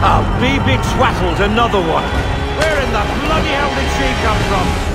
Oh, B-Big Swattle's another one. Where in the bloody hell did she come from?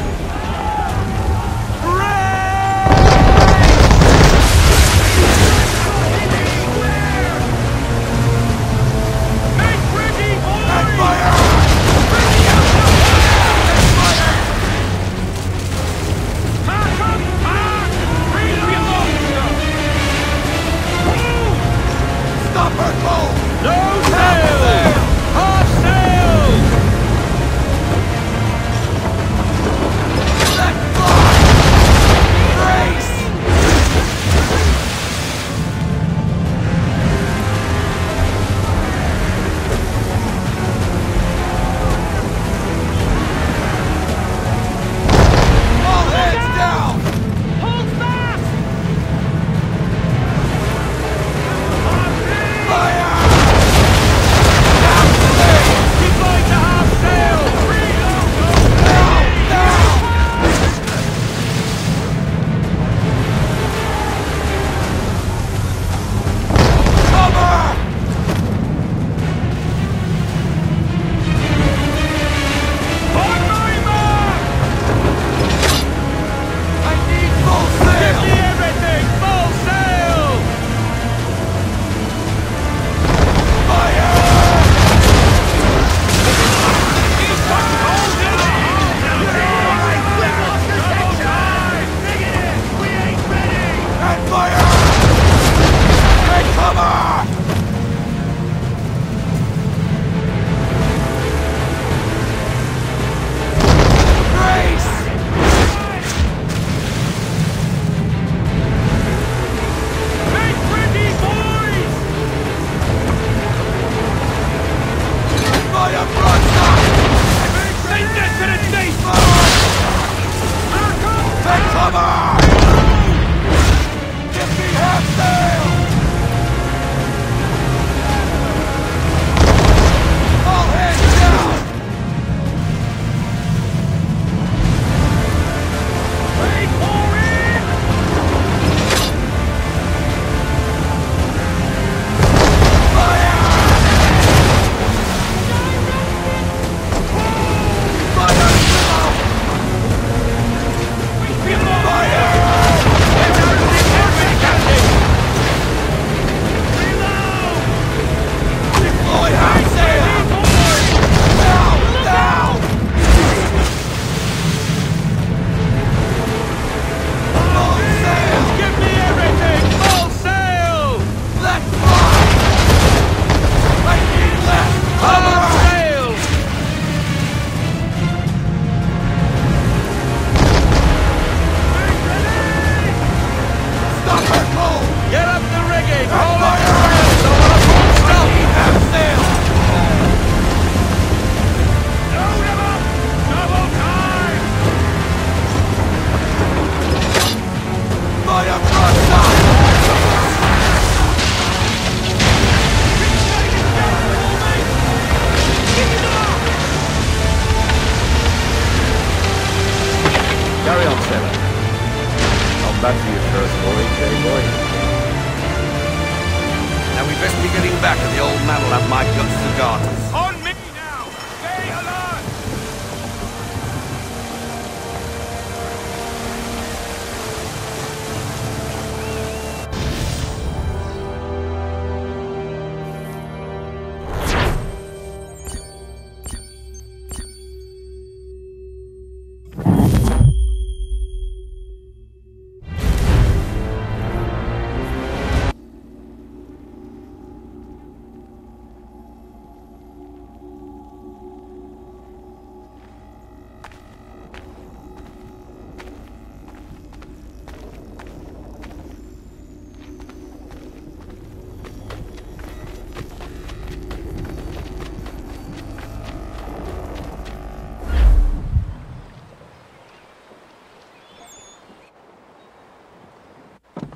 Back to your first boy, boy. Now we best be getting back, and the old man will have my guts to garters. On me now! Stay alive!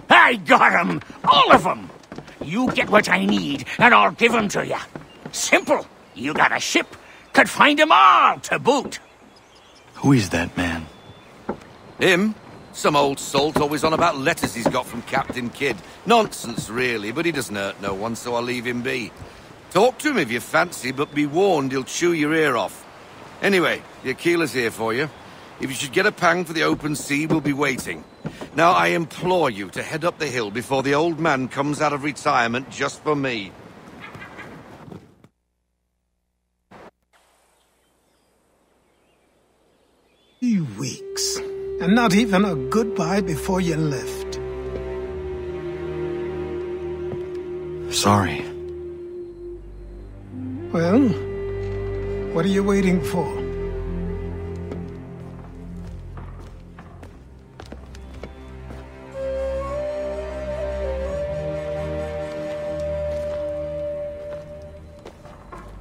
I got 'em! All of 'em! You get what I need, and I'll give 'em to you. Simple. You got a ship, could find 'em all to boot. Who is that man? Him? Some old salt always on about letters he's got from Captain Kidd. Nonsense, really, but he doesn't hurt no one, so I'll leave him be. Talk to him if you fancy, but be warned he'll chew your ear off. Anyway, the Aquila's here for you. If you should get a pang for the open sea, we'll be waiting. Now, I implore you to head up the hill before the old man comes out of retirement just for me. 3 weeks. And not even a goodbye before you left. Sorry. Well, what are you waiting for?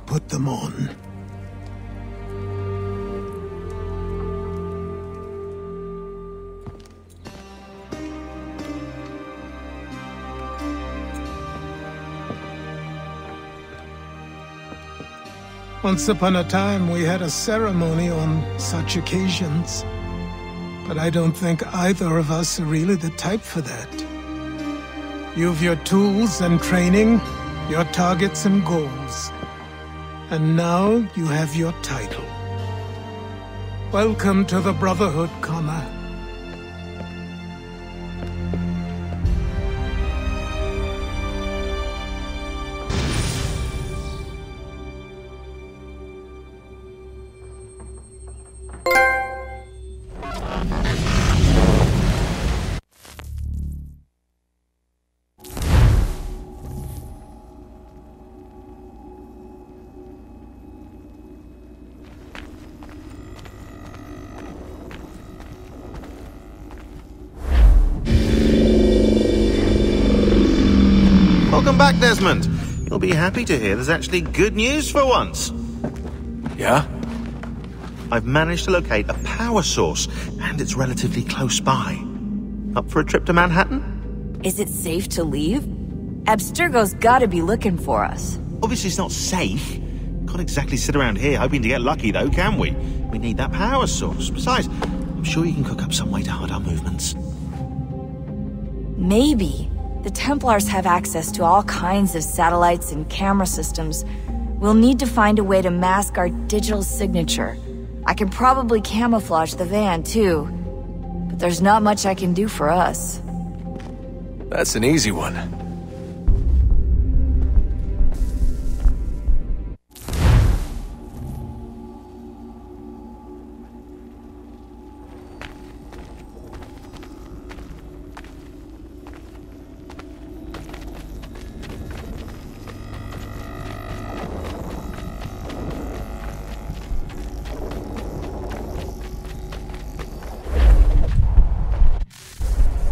Put them on. Once upon a time, we had a ceremony on such occasions. But I don't think either of us are really the type for that. You've your tools and training, your targets and goals. And now you have your title. Welcome to the Brotherhood, Connor. Welcome back, Desmond. You'll be happy to hear there's actually good news for once. Yeah? I've managed to locate a power source, and it's relatively close by. Up for a trip to Manhattan? Is it safe to leave? Abstergo's gotta be looking for us. Obviously it's not safe. Can't exactly sit around here hoping to get lucky, though, can we? We need that power source. Besides, I'm sure you can cook up some way to hide our movements. Maybe. The Templars have access to all kinds of satellites and camera systems. We'll need to find a way to mask our digital signature. I can probably camouflage the van, too. But there's not much I can do for us. That's an easy one.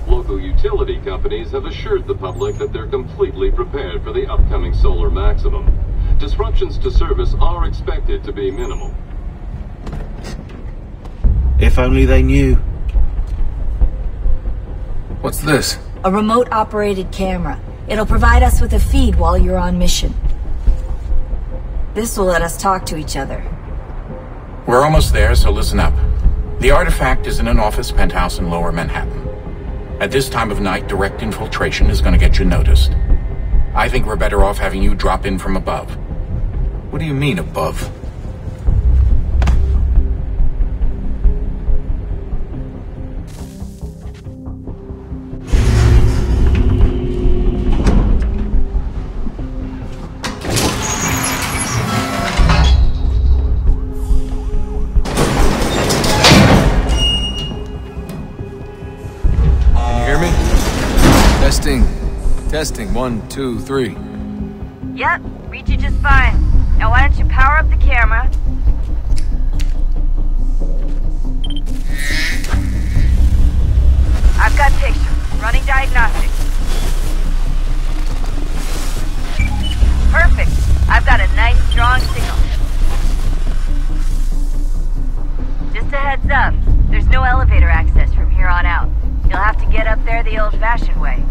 Local utility companies have assured the public that they're completely prepared for the upcoming solar maximum. Disruptions to service are expected to be minimal. If only they knew. What's this? A remote-operated camera. It'll provide us with a feed while you're on mission. This will let us talk to each other. We're almost there, so listen up. The artifact is in an office penthouse in Lower Manhattan. At this time of night, direct infiltration is going to get you noticed. I think we're better off having you drop in from above. What do you mean, above? Testing, 1, 2, 3. Yep, read you just fine. Now why don't you power up the camera? I've got pictures. Running diagnostics. Perfect. I've got a nice strong signal. Just a heads up, there's no elevator access from here on out. You'll have to get up there the old-fashioned way.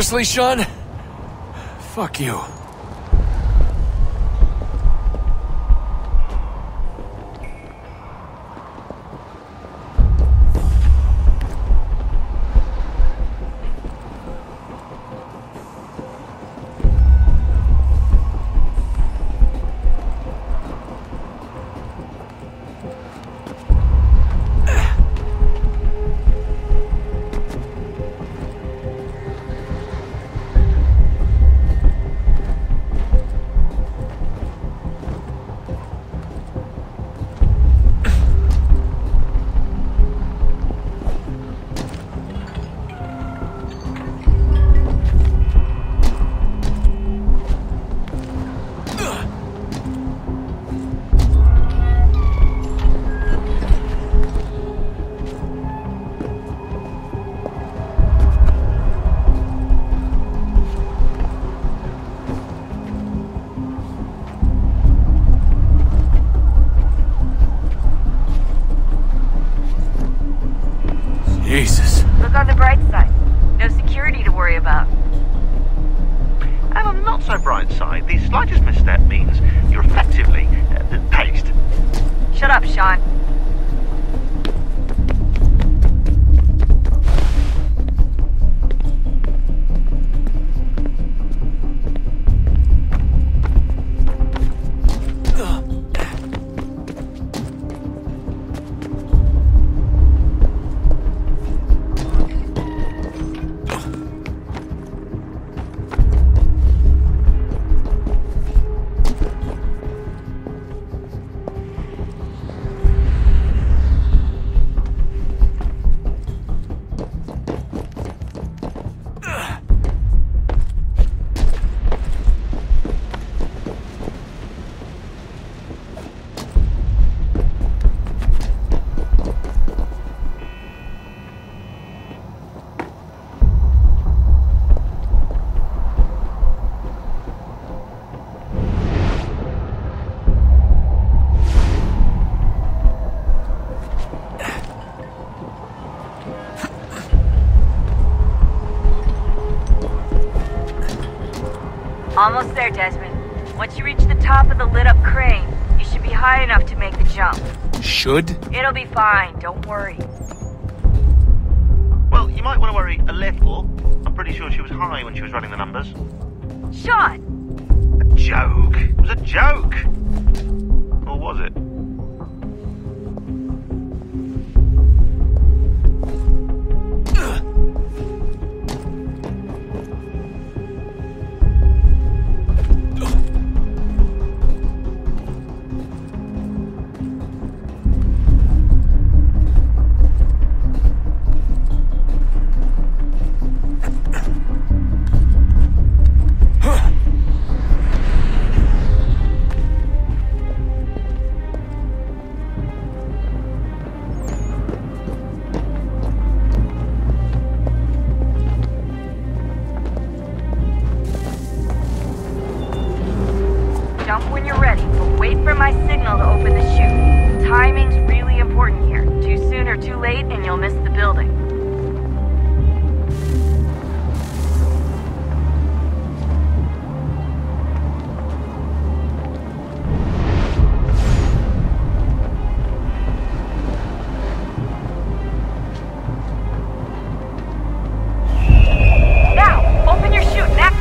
Seriously, Sean? Fuck you. Jesus. Look on the bright side. No security to worry about. And on the not so bright side, the slightest misstep means you're effectively paced. Shut up, Sean. Almost there, Desmond. Once you reach the top of the lit-up crane, you should be high enough to make the jump. Should? It'll be fine, don't worry. Well, you might want to worry a little. I'm pretty sure she was high when she was running the numbers. Sean! A joke. It was a joke. Or was it? Jump when you're ready, but wait for my signal to open the chute. Timing's really important here. Too soon or too late, and you'll miss the building. Now, open your chute, now!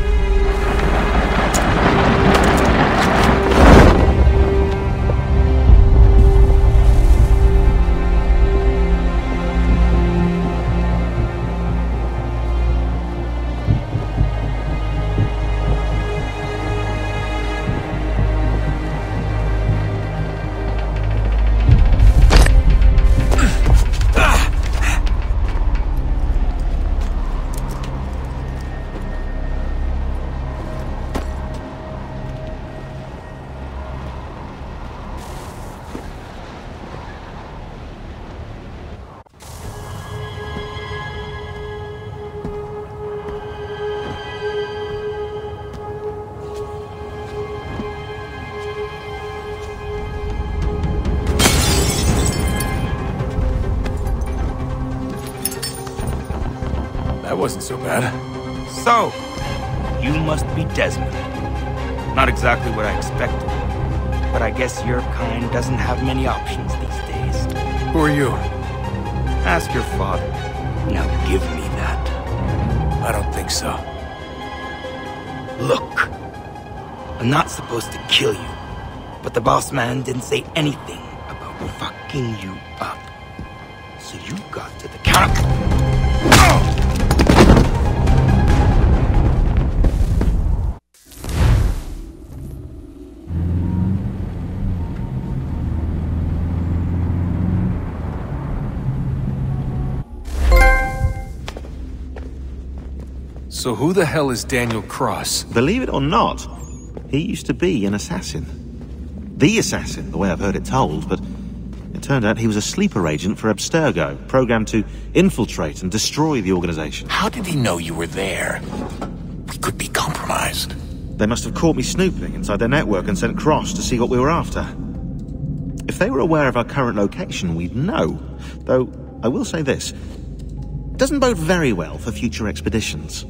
That wasn't so bad. So, you must be Desmond. Not exactly what I expected, but I guess your kind doesn't have many options these days. Who are you? Ask your father. Now give me that. I don't think so. Look, I'm not supposed to kill you, but the boss man didn't say anything about fucking you up. So you got to the counter. So who the hell is Daniel Cross? Believe it or not, he used to be an assassin. The assassin, the way I've heard it told, but it turned out he was a sleeper agent for Abstergo, programmed to infiltrate and destroy the organization. How did he know you were there? We could be compromised. They must have caught me snooping inside their network and sent Cross to see what we were after. If they were aware of our current location, we'd know. Though, I will say this. It doesn't bode very well for future expeditions.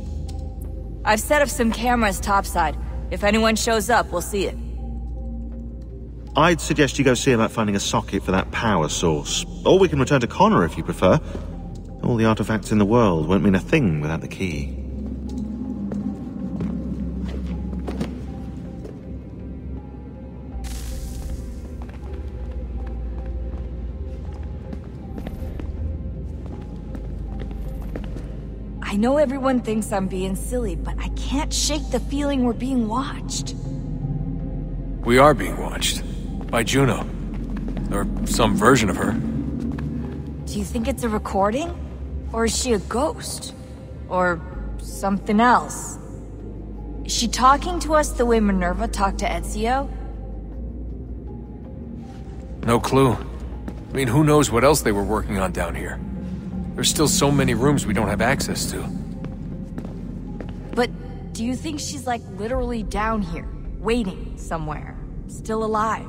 I've set up some cameras topside. If anyone shows up, we'll see it. I'd suggest you go see about finding a socket for that power source. Or we can return to Connor if you prefer. All the artifacts in the world won't mean a thing without the key. I know everyone thinks I'm being silly, but I can't shake the feeling we're being watched. We are being watched. By Juno. Or some version of her. Do you think it's a recording? Or is she a ghost? Or something else? Is she talking to us the way Minerva talked to Ezio? No clue. I mean, who knows what else they were working on down here? There's still so many rooms we don't have access to. But do you think she's like literally down here, waiting somewhere, still alive?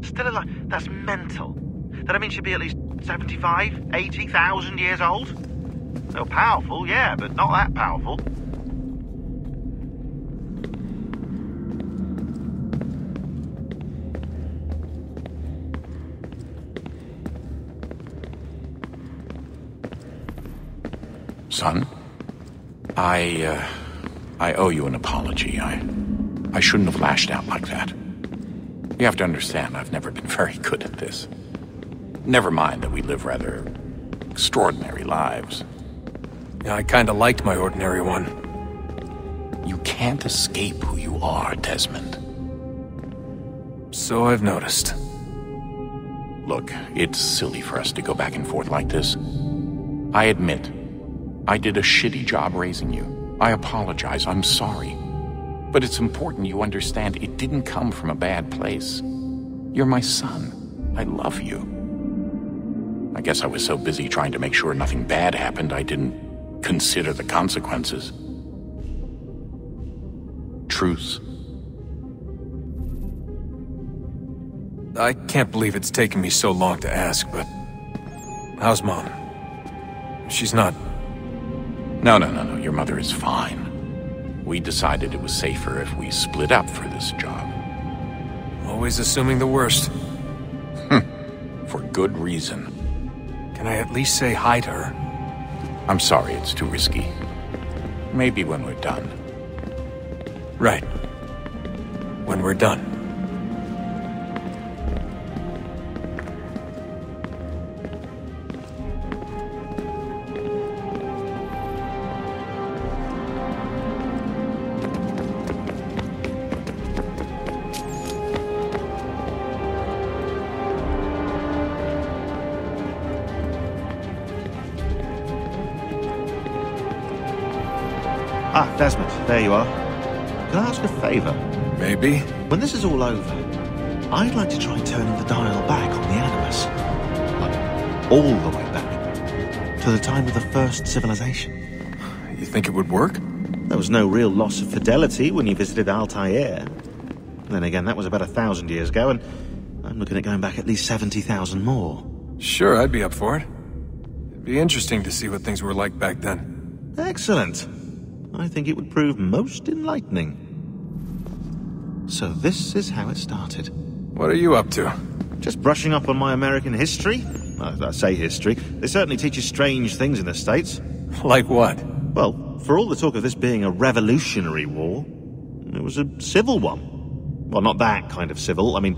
Still alive? That's mental. That means she'd be at least 75, 80,000 years old? Well, powerful, yeah, but not that powerful. Son, I owe you an apology. I shouldn't have lashed out like that. You have to understand, I've never been very good at this. Never mind that we live rather extraordinary lives. Yeah, I kinda liked my ordinary one. You can't escape who you are, Desmond. So I've noticed. Look, it's silly for us to go back and forth like this. I admit, I did a shitty job raising you. I apologize, I'm sorry. But it's important you understand it didn't come from a bad place. You're my son. I love you. I guess I was so busy trying to make sure nothing bad happened, I didn't consider the consequences. Truce. I can't believe it's taken me so long to ask, but... how's Mom? She's not... No. Your mother is fine. We decided it was safer if we split up for this job. Always assuming the worst. For good reason. Can I at least say hi to her? I'm sorry, it's too risky. Maybe when we're done. Right. When we're done. Ah, Desmond, there you are. Can I ask a favor? Maybe. When this is all over, I'd like to try turning the dial back on the Animus. Like, all the way back. To the time of the first civilization. You think it would work? There was no real loss of fidelity when you visited Altair. Then again, that was about 1,000 years ago, and I'm looking at going back at least 70,000 more. Sure, I'd be up for it. It'd be interesting to see what things were like back then. Excellent. I think it would prove most enlightening. So this is how it started. What are you up to? Just brushing up on my American history. Well, I say history. They certainly teach you strange things in the States. Like what? Well, for all the talk of this being a revolutionary war, it was a civil one. Well, not that kind of civil. I mean,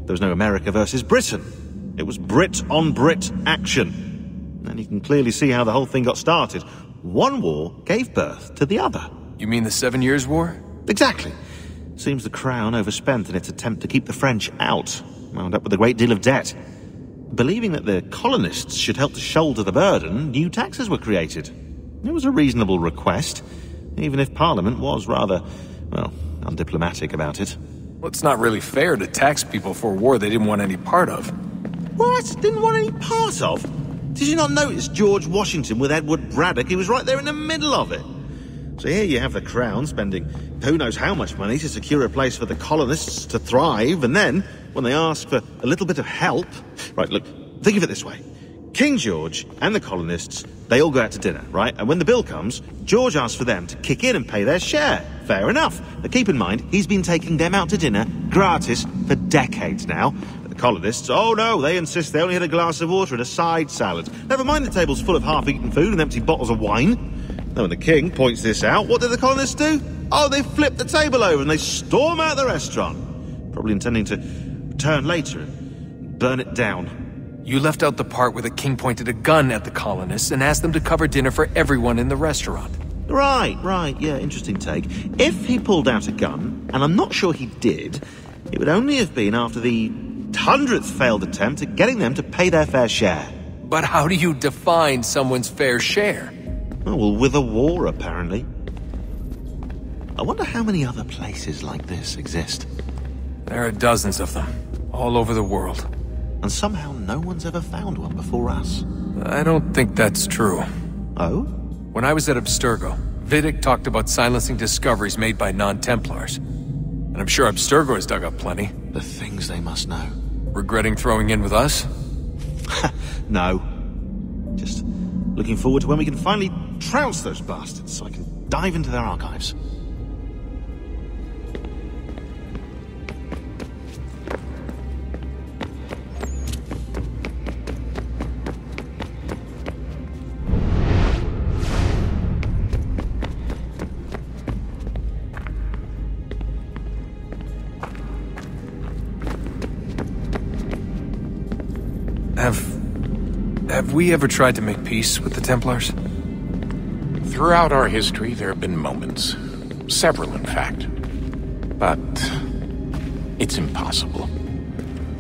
there was no America versus Britain. It was Brit on Brit action. And you can clearly see how the whole thing got started. One war gave birth to the other. You mean the 7 Years' War? Exactly. Seems the Crown overspent in its attempt to keep the French out, wound up with a great deal of debt. Believing that the colonists should help to shoulder the burden, new taxes were created. It was a reasonable request, even if Parliament was rather, well, undiplomatic about it. Well, it's not really fair to tax people for a war they didn't want any part of. What? Didn't want any part of? Did you not notice George Washington with Edward Braddock? He was right there in the middle of it. So here you have the Crown spending who knows how much money to secure a place for the colonists to thrive, and then, when they ask for a little bit of help... Right, look, think of it this way. King George and the colonists, they all go out to dinner, right? And when the bill comes, George asks for them to kick in and pay their share. Fair enough. But keep in mind, he's been taking them out to dinner gratis for decades now. The colonists, oh no, they insist they only had a glass of water and a side salad. Never mind the table's full of half-eaten food and empty bottles of wine. Now when the king points this out, what do the colonists do? Oh, they flip the table over and they storm out the restaurant. Probably intending to return later and burn it down. You left out the part where the king pointed a gun at the colonists and asked them to cover dinner for everyone in the restaurant. Right, yeah, interesting take. If he pulled out a gun, and I'm not sure he did, it would only have been after the 100th failed attempt at getting them to pay their fair share. But how do you define someone's fair share? Oh, well, with a war, apparently. I wonder how many other places like this exist. There are dozens of them, all over the world. And somehow no one's ever found one before us. I don't think that's true. Oh? When I was at Abstergo, Vidic talked about silencing discoveries made by non-Templars. And I'm sure Abstergo has dug up plenty. The things they must know. Regretting throwing in with us? No. Just looking forward to when we can finally trounce those bastards so I can dive into their archives. Have we ever tried to make peace with the Templars? Throughout our history, there have been moments. Several, in fact. But it's impossible.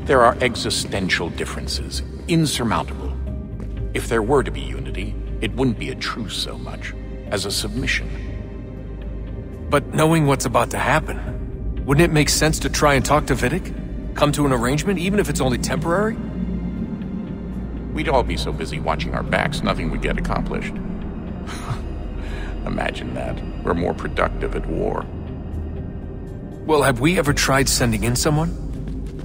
There are existential differences, insurmountable. If there were to be unity, it wouldn't be a truce so much as a submission. But knowing what's about to happen, wouldn't it make sense to try and talk to Vidic? Come to an arrangement, even if it's only temporary? We'd all be so busy watching our backs, nothing would get accomplished. Imagine that. We're more productive at war. Well, have we ever tried sending in someone?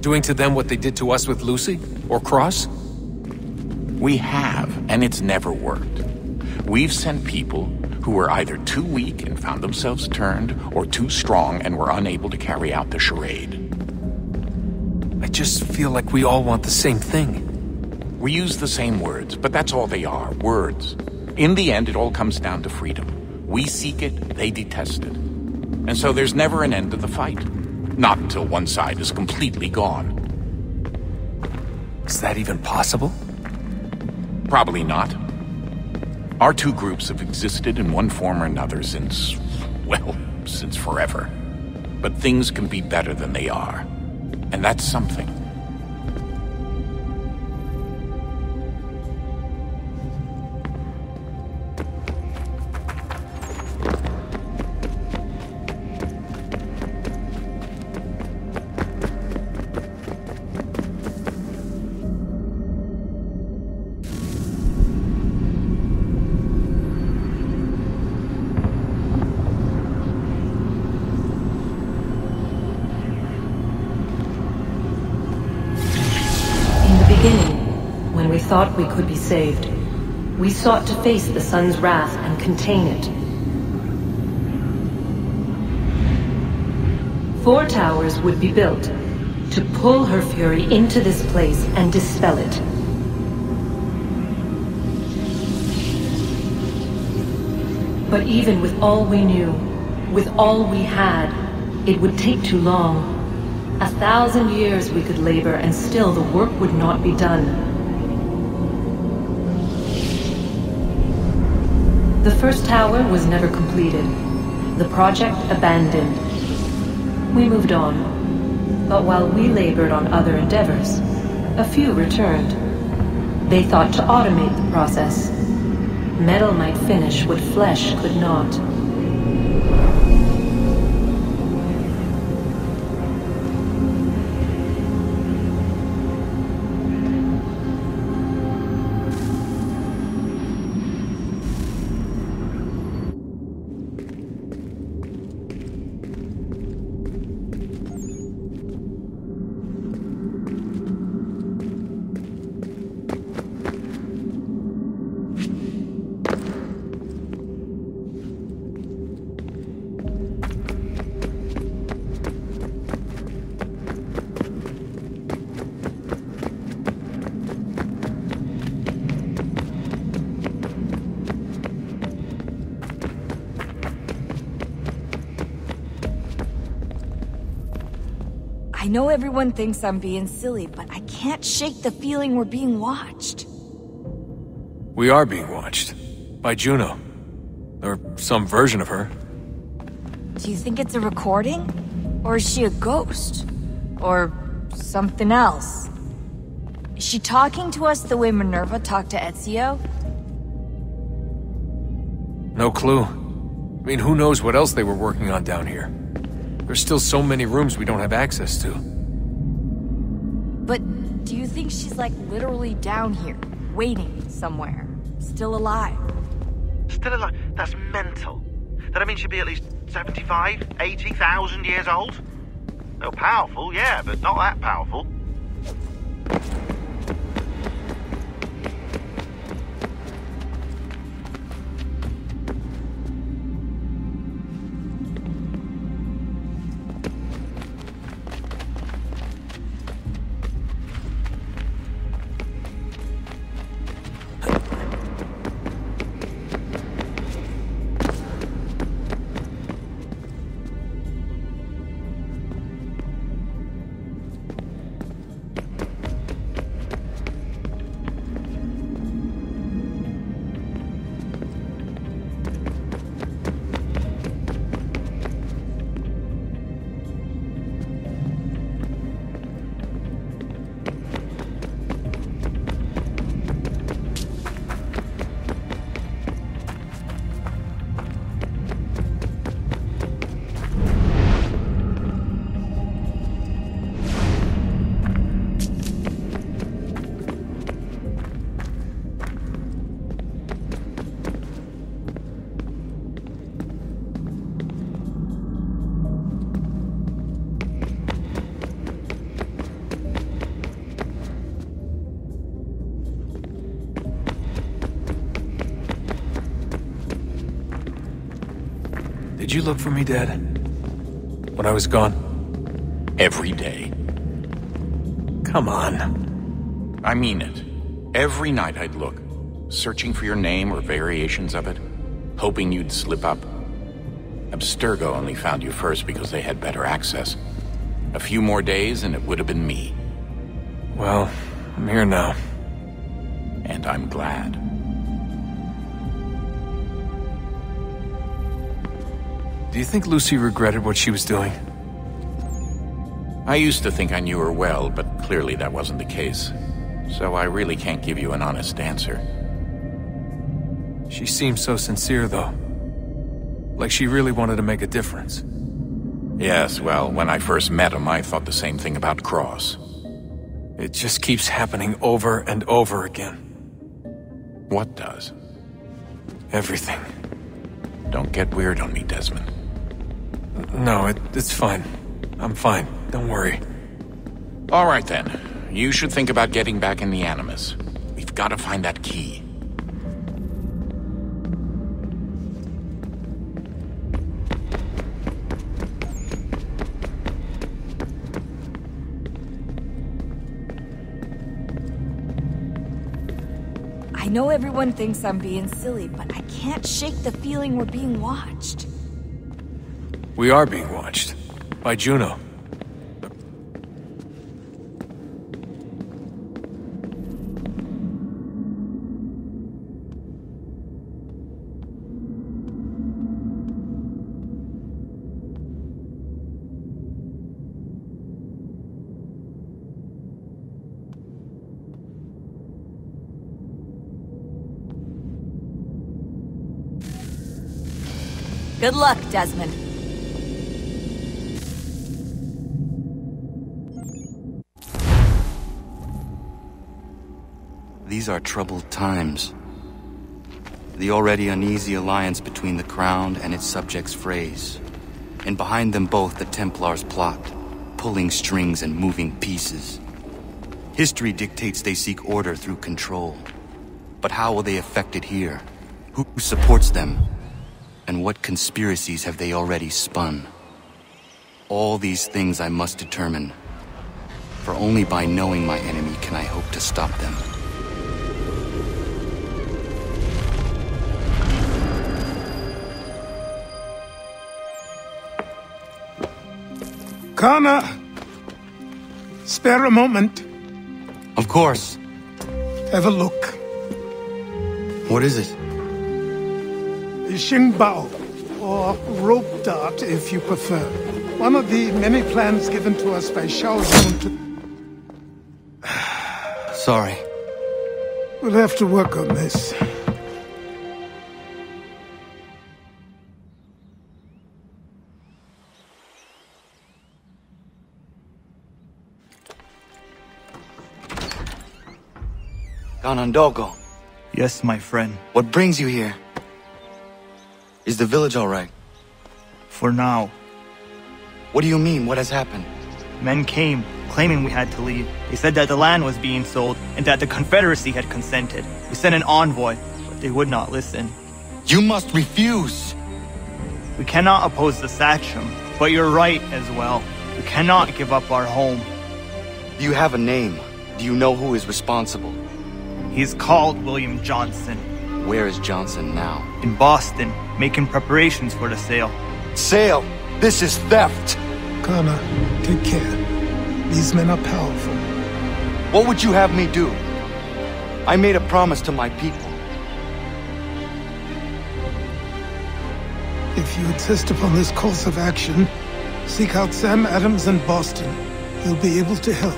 Doing to them what they did to us with Lucy? Or Cross? We have, and it's never worked. We've sent people who were either too weak and found themselves turned, or too strong and were unable to carry out the charade. I just feel like we all want the same thing. We use the same words, but that's all they are, words. In the end, it all comes down to freedom. We seek it, they detest it. And so there's never an end to the fight. Not until one side is completely gone. Is that even possible? Probably not. Our two groups have existed in one form or another since, well, since forever. But things can be better than they are. And that's something. Thought we could be saved. We sought to face the sun's wrath and contain it. 4 towers would be built to pull her fury into this place and dispel it. But even with all we knew, with all we had, it would take too long. 1,000 years we could labor and still the work would not be done. The first tower was never completed. The project abandoned. We moved on. But while we labored on other endeavors, a few returned. They thought to automate the process. Metal might finish what flesh could not. I know everyone thinks I'm being silly, but I can't shake the feeling we're being watched. We are being watched. By Juno. Or some version of her. Do you think it's a recording? Or is she a ghost? Or something else? Is she talking to us the way Minerva talked to Ezio? No clue. I mean, who knows what else they were working on down here? There's still so many rooms we don't have access to. But do you think she's like literally down here, waiting somewhere, still alive? Still alive? That's mental. That means she'd be at least 75, 80,000 years old? Oh, powerful, yeah, but not that powerful. Did you look for me, Dad? When I was gone? Every day. Come on. I mean it. Every night I'd look, searching for your name or variations of it, hoping you'd slip up. Abstergo only found you first because they had better access. A few more days and it would have been me. Well, I'm here now. And I'm glad. Do you think Lucy regretted what she was doing? I used to think I knew her well, but clearly that wasn't the case. So I really can't give you an honest answer. She seemed so sincere, though. Like she really wanted to make a difference. Yes, well, when I first met him, I thought the same thing about Cross. It just keeps happening over and over again. What does? Everything. Don't get weird on me, Desmond. No, it's fine. I'm fine. Don't worry. All right, then. You should think about getting back in the Animus. We've got to find that key. know everyone thinks I'm being silly, but I can't shake the feeling we're being watched. We are being watched. By Juno. Good luck, Desmond. These are troubled times. The already uneasy alliance between the Crown and its subjects frays. And behind them both the Templars plot, pulling strings and moving pieces. History dictates they seek order through control. But how will they affect it here? Who supports them? And what conspiracies have they already spun? All these things I must determine. For only by knowing my enemy can I hope to stop them. Connor! Spare a moment. Of course. Have a look. What is it? Xingbao, or rope dart if you prefer. One of the many plans given to us by Shao Yun to... Sorry. We'll have to work on this. Ganondogo. Yes, my friend. What brings you here? Is the village all right? For now. What do you mean? What has happened? Men came, claiming we had to leave. They said that the land was being sold, and that the Confederacy had consented. We sent an envoy, but they would not listen. You must refuse! We cannot oppose the Sachem, but you're right as well. We cannot give up our home. Do you have a name? Do you know who is responsible? He's called William Johnson. Where is Johnson now? In Boston, making preparations for the sale. Sale? This is theft! Connor, take care. These men are powerful. What would you have me do? I made a promise to my people. If you insist upon this course of action, seek out Sam Adams in Boston. He'll be able to help.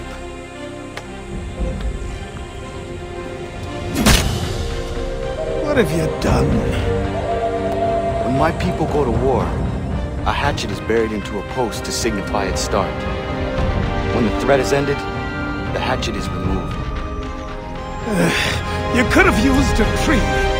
What have you done? When my people go to war, a hatchet is buried into a post to signify its start. When the threat is ended, the hatchet is removed. You could have used a tree.